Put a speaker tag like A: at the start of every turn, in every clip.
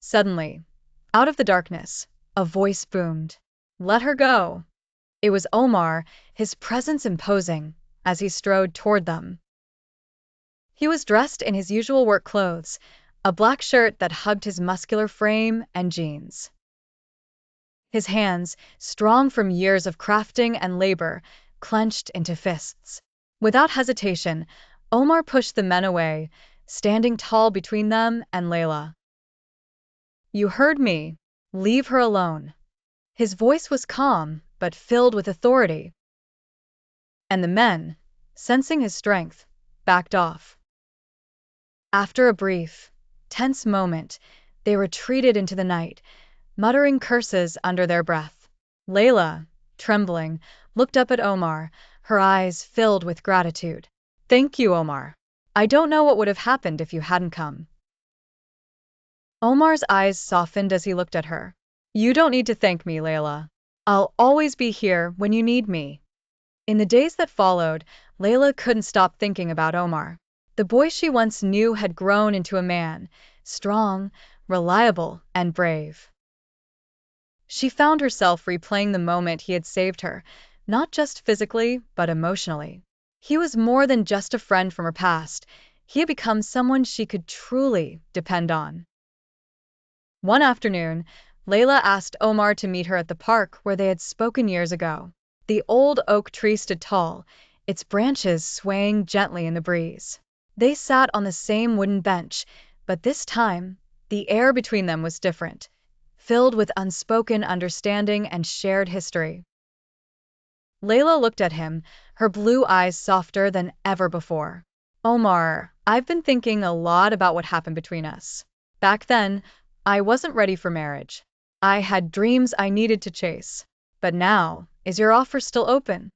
A: Suddenly, out of the darkness, a voice boomed. "Let her go." It was Omar, his presence imposing, as he strode toward them. He was dressed in his usual work clothes, a black shirt that hugged his muscular frame and jeans. His hands, strong from years of crafting and labor, clenched into fists. Without hesitation, Omar pushed the men away, standing tall between them and Leila. "You heard me. Leave her alone." His voice was calm, but filled with authority. And the men, sensing his strength, backed off. After a brief, tense moment, they retreated into the night, muttering curses under their breath. Leila, trembling, looked up at Omar, her eyes filled with gratitude. "Thank you, Omar. I don't know what would have happened if you hadn't come." Omar's eyes softened as he looked at her. "You don't need to thank me, Leila. I'll always be here when you need me." In the days that followed, Leila couldn't stop thinking about Omar. The boy she once knew had grown into a man, strong, reliable, and brave. She found herself replaying the moment he had saved her, not just physically, but emotionally. He was more than just a friend from her past. He had become someone she could truly depend on. One afternoon, Leila asked Omar to meet her at the park where they had spoken years ago. The old oak tree stood tall, its branches swaying gently in the breeze. They sat on the same wooden bench, but this time, the air between them was different, filled with unspoken understanding and shared history. Leila looked at him, her blue eyes softer than ever before. "Omar, I've been thinking a lot about what happened between us. Back then, I wasn't ready for marriage. I had dreams I needed to chase. But now, is your offer still open?"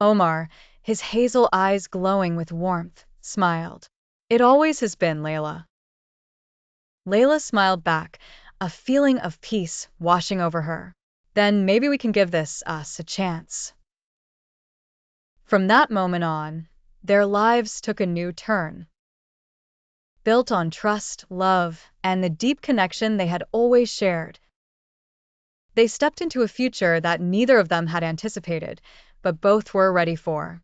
A: Omar, his hazel eyes glowing with warmth, smiled. "It always has been, Leila." Leila smiled back, a feeling of peace washing over her. "Then maybe we can give this us a chance." From that moment on, their lives took a new turn. Built on trust, love, and the deep connection they had always shared. They stepped into a future that neither of them had anticipated, but both were ready for.